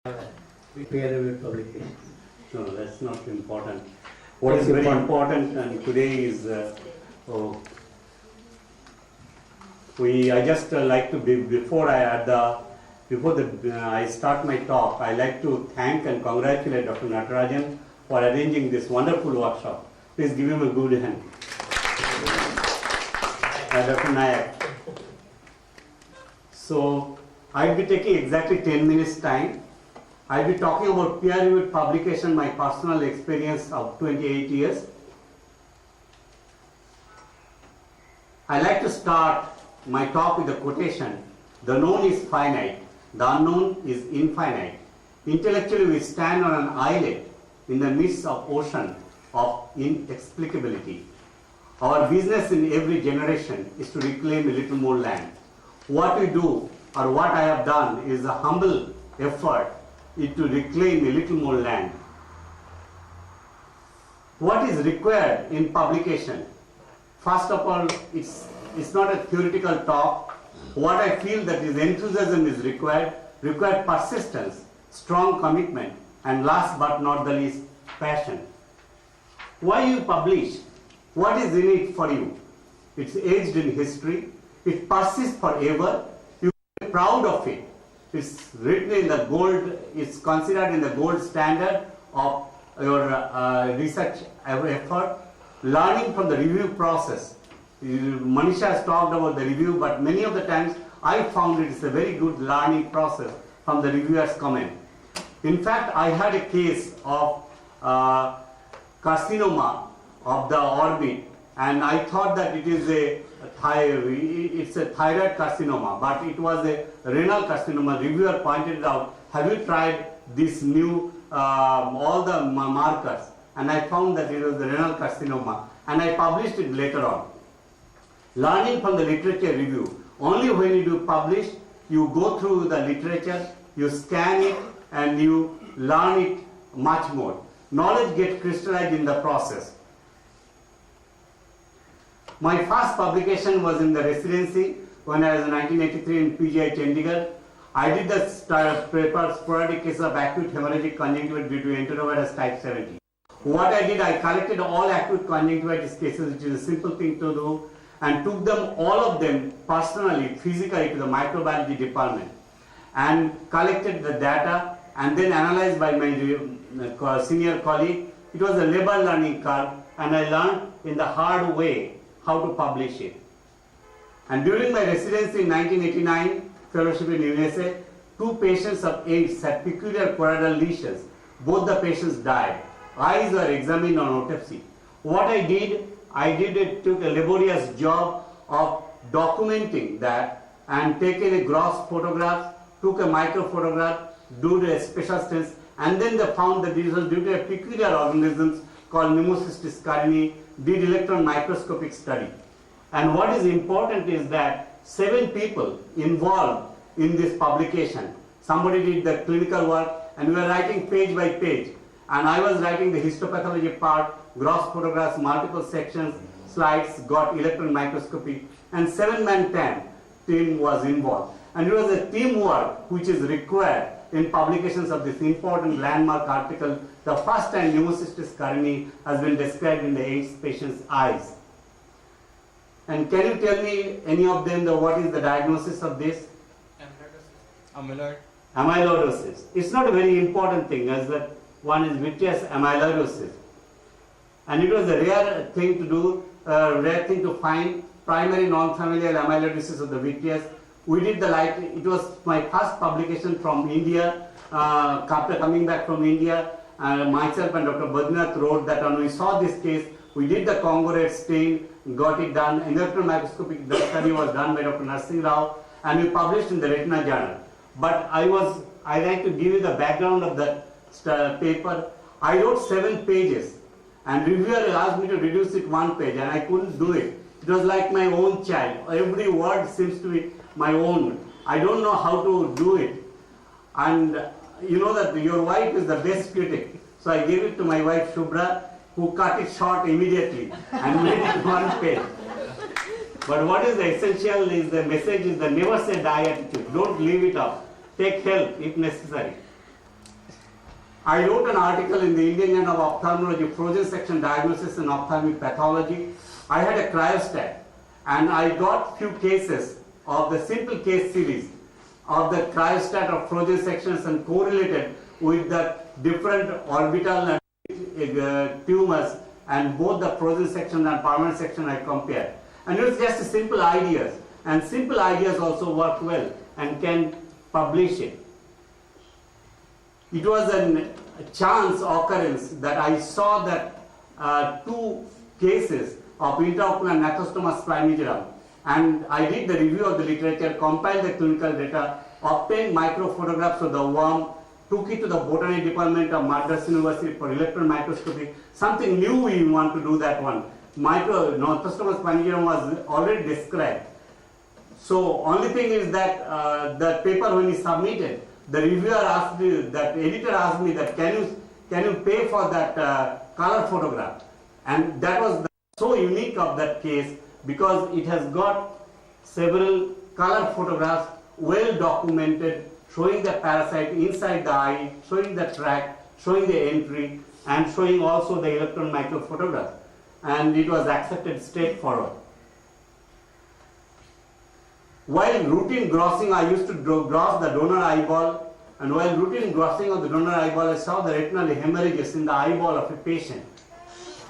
peer-reviewed publication. No, that's not important. What is very important and today is I just like to be before I start my talk, I like to thank and congratulate Dr. Natarajan for arranging this wonderful workshop. Please give him a good hand. Dr. Nayak. So I'll be taking exactly 10 minutes time. I'll be talking about peer-reviewed publication, my personal experience of 28 years. I like to start my talk with a quotation: "The known is finite, the unknown is infinite. Intellectually we stand on an islet in the midst of ocean of inexplicability. Our business in every generation is to reclaim a little more land. What we do, or what I have done, is a humble effort to reclaim a little more land." What is required in publication? First of all, it's not a theoretical talk. What I feel that is enthusiasm is required persistence, strong commitment, and last but not the least, passion. Why you publish? What is in it for you? It's aged in history. It persists forever. You are proud of it. It's written in the gold, it's considered in the gold standard of your research effort. Learning from the review process. Manisha has talked about the review, but many of the times I found it's a very good learning process from the reviewer's comment. In fact, I had a case of carcinoma of the orbit, and I thought that it is it's a thyroid carcinoma, but it was a renal carcinoma. Reviewer pointed it out. Have you tried this new, all the markers? And I found that it was the renal carcinoma, and I published it later on. Learning from the literature review. Only when you do publish, you go through the literature, you scan it, and you learn it much more. Knowledge gets crystallized in the process. My first publication was in the residency when I was in 1983 in PGI Chandigarh. I did the paper sporadic case of acute hemorrhagic conjunctivitis due to enterovirus type 70. What I did, I collected all acute conjunctivitis cases, which is a simple thing to do, and took them, all of them, personally, physically to the microbiology department and collected the data and then analyzed by my senior colleague. It was a labor learning curve, and I learned in the hard way how to publish it. And during my residency in 1989, fellowship in USA, 2 patients of AIDS had peculiar choroidal lesions. Both the patients died. Eyes were examined on autopsy. What I took a laborious job of documenting that and taking a gross photograph, took a micro photograph, do the special stents, and then they found that this was due to a peculiar organisms called Pneumocystis carinii, did electron microscopic study. And what is important is that 7 people involved in this publication. Somebody did the clinical work, and we were writing page by page. And I was writing the histopathology part, gross photographs, multiple sections, slides, got electron microscopy, and 7-man team was involved. And it was a teamwork which is required in publications of this important landmark article. The first time Pneumocystis carinii has been described in the AIDS patient's eyes. And can you tell me, any of them, what is the diagnosis of this? Amyloidosis. It's not a very important thing, as that one is vitreous amyloidosis. And it was a rare thing to do, rare thing to find, primary non-familial amyloidosis of the vitreous. We did it was my first publication from India. After coming back from India, myself and Dr. Badrinath wrote that, and we saw this case. We did the congruent stain, got it done. Electron microscopic study was done by Dr. Narsingh Rao, and we published in the Retina Journal. But I like to give you the background of the paper. I wrote 7 pages, and reviewer asked me to reduce it 1 page, and I couldn't do it. It was like my own child. Every word seems to be my own. I don't know how to do it. And you know that your wife is the best critic. So I gave it to my wife Shubhra, who cut it short immediately and made it 1 page. But what is the essential is the message is the never say die attitude. Don't leave it up. Take help if necessary. I wrote an article in the Indian Journal of Ophthalmology, Frozen Section Diagnosis in Ophthalmic Pathology. I had a cryostat, and I got few cases of the simple case series of the cryostat of frozen sections and correlated with the different orbital and tumors, and both the frozen section and permanent section I compared. And it was just simple ideas, and simple ideas also work well and can publish it. It was a chance occurrence that I saw that two cases of intraocular nathostoma splenigerum, and I did the review of the literature, compiled the clinical data, obtained microphotographs of the worm, took it to the botany department of Madras University for electron microscopy. Something new we want to do that one. Nathostoma splenigerum was already described. So only thing is that the paper when he submitted, the reviewer asked me, that editor asked me that can you pay for that color photograph, and that was so unique of that case because it has got several color photographs well documented, showing the parasite inside the eye, showing the tract, showing the entry, and showing also the electron microphotograph, and it was accepted straightforward. While routine grossing, I used to gross the donor eyeball, and while routine grossing of the donor eyeball, I saw the retinal hemorrhages in the eyeball of a patient.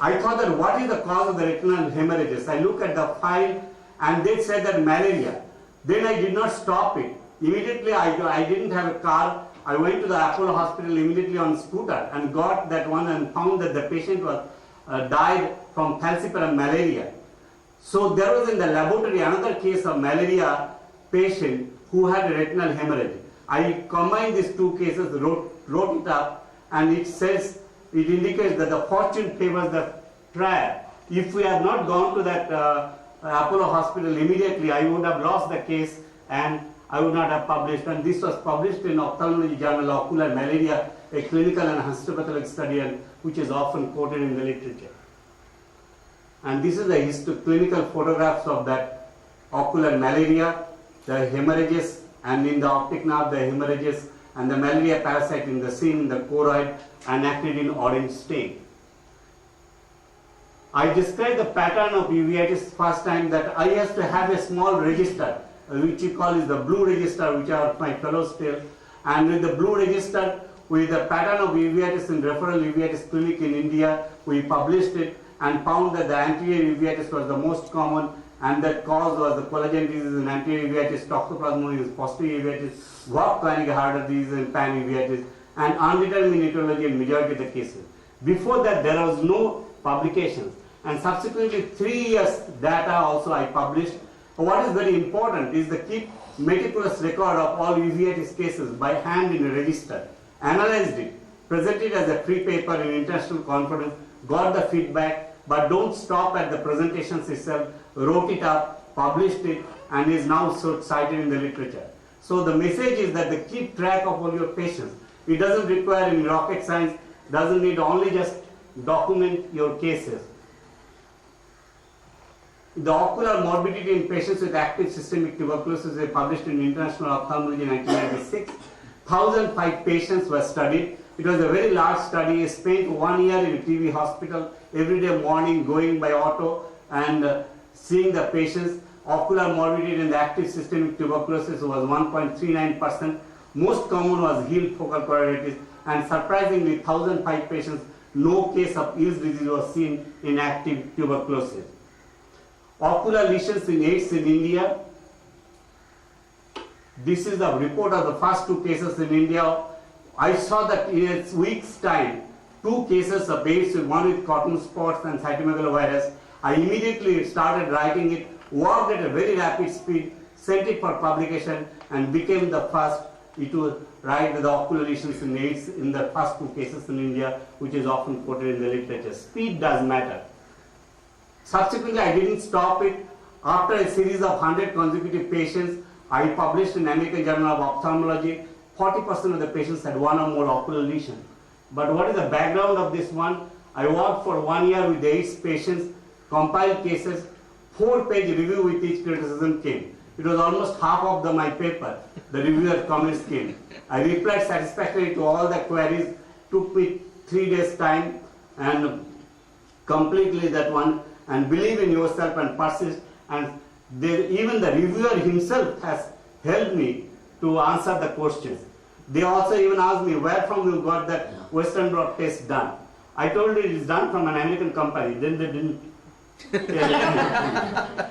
I thought that what is the cause of the retinal hemorrhages? I look at the file, and they said that malaria. Then I did not stop it. Immediately, I didn't have a car. I went to the Apollo hospital immediately on scooter and got that one and found that the patient was died from falciparum malaria. So there was in the laboratory another case of malaria patient who had a retinal hemorrhage. I combined these two cases, wrote it up, and it says, it indicates that the fortune favors the prayer. If we had not gone to that Apollo hospital immediately, I would have lost the case and I would not have published. And this was published in Ophthalmology Journal, Ocular Malaria, a clinical and histopathologic study, which is often quoted in the literature. And this is the clinical photographs of that ocular malaria, the hemorrhages, and in the optic nerve, the hemorrhages, and the malaria parasite in the seen in the choroid and acted in orange stain. I described the pattern of uveitis first time that I used to have a small register, which you call is the blue register, which are my fellows still. And with the blue register, with the pattern of uveitis in referral uveitis clinic in India, we published it and found that the anterior uveitis was the most common, and that cause was the collagen disease in anterior uveitis, toxoplasmosis, posterior uveitis, warped corneal harder disease in pan uveitis, and undetermined etiology in majority of the cases. Before that, there was no publications, and subsequently 3 years data also I published. What is very important is to keep meticulous record of all uveitis cases by hand in a register, analyzed it, presented it as a free paper in international conference, got the feedback, but don't stop at the presentations itself, wrote it up, published it, and is now cited in the literature. So the message is that they keep track of all your patients. It doesn't require any rocket science, doesn't need only just document your cases. The ocular morbidity in patients with active systemic tuberculosis is published in International Ophthalmology in 1996. 1,005 patients were studied. It was a very large study. I spent 1 year in a TV hospital, every day morning going by auto and seeing the patients. Ocular morbidity in the active systemic tuberculosis was 1.39%. Most common was healed focal choroiditis, and surprisingly 1,005 patients, no case of Eels disease was seen in active tuberculosis. Ocular lesions in AIDS in India. This is the report of the first 2 cases in India. I saw that in a week's time, 2 cases of AIDS, one with cotton spots and cytomegalovirus. I immediately started writing it, worked at a very rapid speed, sent it for publication, and became the first to write the ocular lesions in AIDS in the first 2 cases in India, which is often quoted in the literature. Speed does matter. Subsequently, I didn't stop it. After a series of 100 consecutive patients, I published in American Journal of Ophthalmology. 40% of the patients had 1 or more ocular lesions. But what is the background of this one? I worked for 1 year with the AIDS patients, compiled cases, 4-page review with each criticism came. It was almost half of my paper. The reviewer comments came. I replied satisfactorily to all the queries, took me 3 days time and completely that one, and believe in yourself and persist. And even the reviewer himself has helped me to answer the questions. They also even asked me, where from you got that Western blot test done? I told you it is done from an American company. Then they didn't tell anything.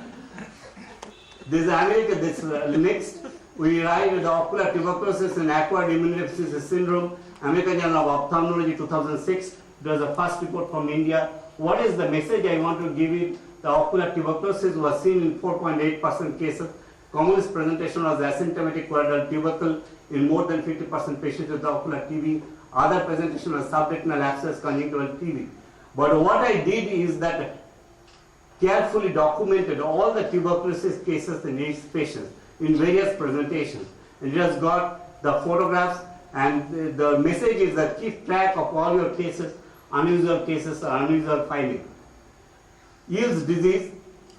This America, next, we arrived at the ocular tuberculosis and acquired immunodeficiency syndrome, American Journal of Ophthalmology 2006. It was the first report from India. What is the message I want to give you? The ocular tuberculosis was seen in 4.8% cases. Commonest presentation was asymptomatic choroidal tubercle in more than 50% patients with ocular TB. Other presentation was subretinal abscess conjunctival TB. But what I did is that carefully documented all the tuberculosis cases in each patient in various presentations. And it has got the photographs, and the message is that keep track of all your cases, unusual cases or unusual findings. Eels disease,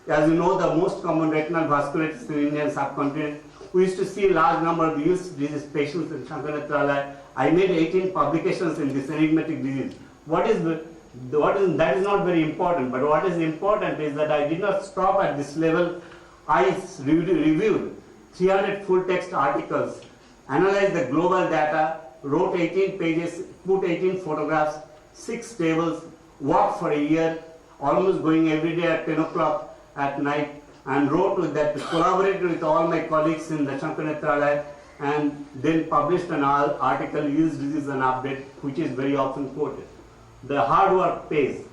as you know, the most common retinal vasculitis in Indian subcontinent. We used to see a large number of Eels disease patients in Shankaracharya. I made 18 publications in this enigmatic disease. That is not very important, but what is important is that I did not stop at this level. I reviewed 300 full text articles, analyzed the global data, wrote 18 pages, put 18 photographs, 6 tables, worked for a year, almost going every day at 10 o'clock at night, and wrote with that, collaborated with all my colleagues in the Shankaracharya, and then published an article, Eels Disease and Update, which is very often quoted. The hard work pays.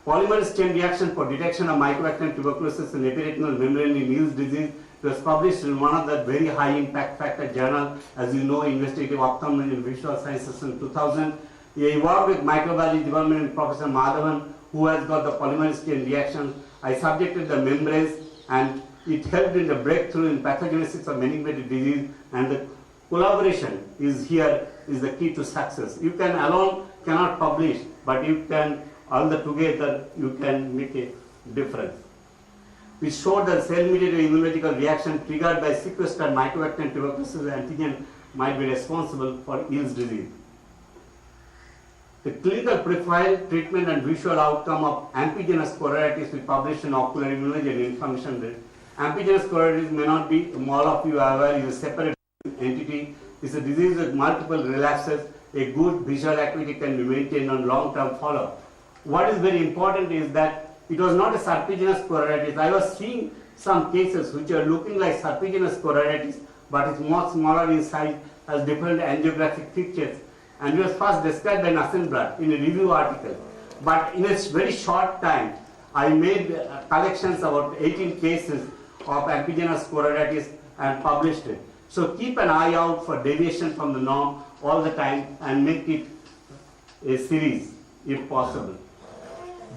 Polymerase chain reaction for detection of mycobacterium tuberculosis in epiretinal membrane in Eels disease. It was published in one of the very high impact factor journal, as you know, Investigative Ophthalmology and Visual Sciences in 2000. He worked with microbiology development and Professor Madhavan, who has got the polymerase chain reaction. I subjected the membranes, and it helped in the breakthrough in pathogenesis of enigmatic disease, and the collaboration is here is the key to success. You can alone cannot publish, but you can all the together you can make a difference. We showed that cell-mediated immunological reaction triggered by sequestered mycobacterium tuberculosis antigen might be responsible for Eels disease. The clinical profile, treatment and visual outcome of amphigenous choroiditis we published in Ocular Immunology and Information Rate. Amphigenous choroiditis may not be, all of you are aware, is a separate entity. It's a disease with multiple relapses. A good visual acuity can be maintained on long-term follow-up. What is very important is that it was not a serpiginous choroiditis. I was seeing some cases which are looking like serpiginous choroiditis, but it's much smaller in size, has different angiographic features, and it was first described by Nassenblatt in a review article. But in a very short time, I made collections about 18 cases of amphigenous choroiditis and published it. So keep an eye out for deviation from the norm all the time and make it a series if possible.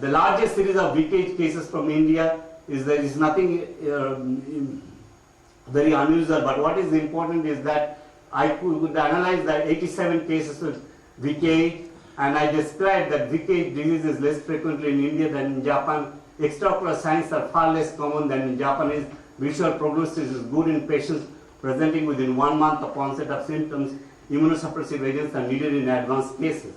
The largest series of leakage cases from India is there is nothing very unusual, but what is important is that I could analyze the 87 cases with VKH, and I described that VKH disease is less frequently in India than in Japan. Extraocular signs are far less common than in Japanese. Visual prognosis is good in patients presenting within 1 month of onset of symptoms. Immunosuppressive agents are needed in advanced cases.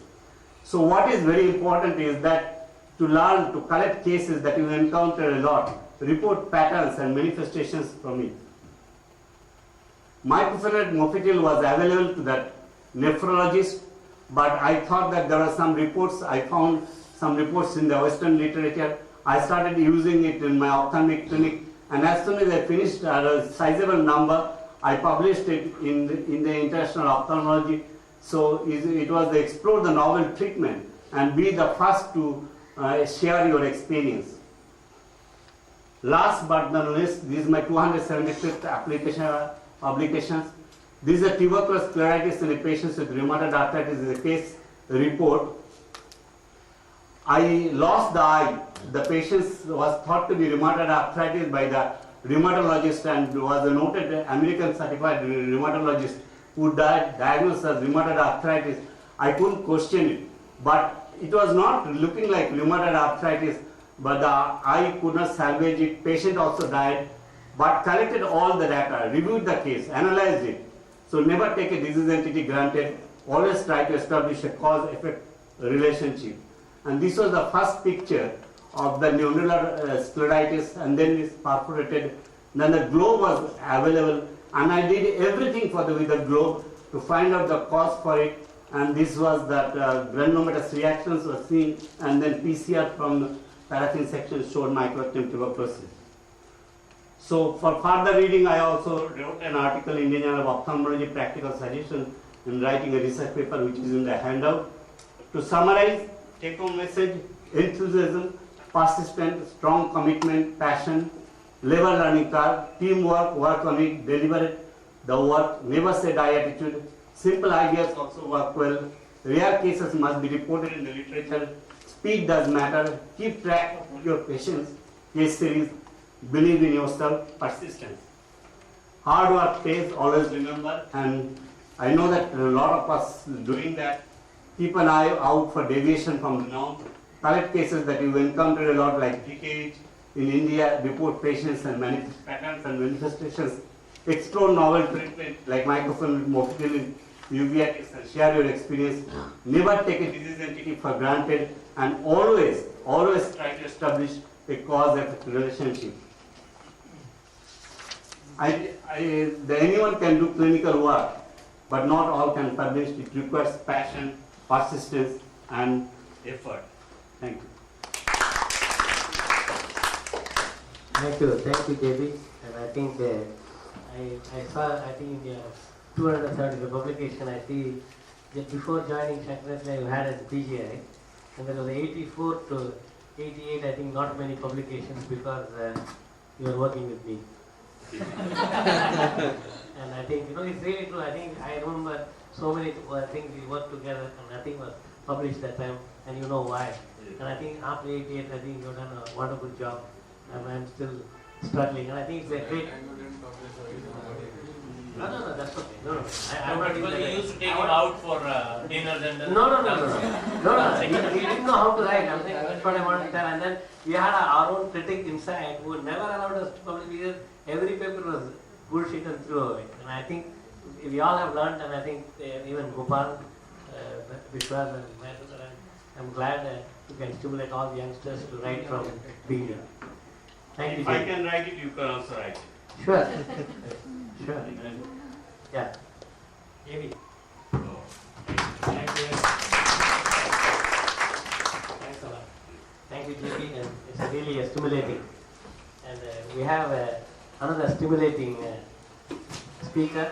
So what is very important is that to learn to collect cases that you encounter a lot, report patterns and manifestations from it. Mycophenolate mofetil was available to that nephrologist, but I thought that there are some reports, I found some reports in the Western literature. I started using it in my ophthalmic clinic, and as soon as I finished a sizable number, I published it in the International Ophthalmology. So it was to explore the novel treatment and be the first to share your experience. Last but not least, this is my 275th publications. This is a tuberculous scleritis in a patient with rheumatoid arthritis. This is a case report. I lost the eye. The patient was thought to be rheumatoid arthritis by the rheumatologist and was a noted American certified rheumatologist who diagnosed as rheumatoid arthritis. I couldn't question it, but it was not looking like rheumatoid arthritis, but the eye could not salvage it. Patient also died, but collected all the data, reviewed the case, analyzed it. So never take a disease entity granted. always try to establish a cause-effect relationship. And this was the first picture of the nodular scleritis, and then it's perforated. Then the globe was available, and I did everything with the globe to find out the cause for it. And this was that granulomatous reactions were seen, and then PCR from the paraffin section showed mycobacterium tuberculosis. So for further reading, I also wrote an article in the Journal of Ophthalmology Practical Suggestion in writing a research paper which is in the handout. To summarize, take-home message: enthusiasm, persistent, strong commitment, passion, level learning curve, teamwork, work on it, deliberate the work, never say die attitude. Simple ideas also work well. Rare cases must be reported in the literature. Speed does matter. Keep track of your patients, case series. Believe in yourself. Persistence. Hard work pays, always remember. And I know that a lot of us doing that. Keep an eye out for deviation from the norm. Collect cases that you encounter a lot, like PKH in India. Report patients and manifest patterns and manifestations. Explore novel treatment like microfilm, morphine, uveitis, and share your experience. Never take a disease entity for granted, and always try to establish a cause-effect relationship. Anyone can do clinical work, but not all can publish. It requires passion, persistence, and effort. Thank you. Thank you, JB. And I think I saw, in the 230 the publication, I see that before joining Shankaracharyya you had as PGI, and there was 84 to 88, I think not many publications because you are working with me. And I think, it's really true. I think I remember so many things we worked together and nothing was published that time, and you know why. And I think after 88, I think you've done a wonderful job, and I'm still struggling. And I think it's a great. No, that's okay. No. I'm not because you used to take him out for dinners and No. He didn't know how to write. That's what I wanted to tell. And then we had our own critic inside who never allowed us to publish because every paper was bullshit and threw away. And I think we all have learned, and I think even Gopal, Biswas, and myself, I'm glad you can stimulate all the youngsters to write from beginning. Thank you. If I can write it, you can also write it. Sure. Sure. Yeah. Amy. Thank you. Thanks a lot. Thank you, JP. And it's really stimulating. And we have another stimulating speaker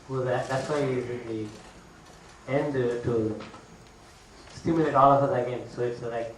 that's why he's in the end to stimulate all of us again. So it's like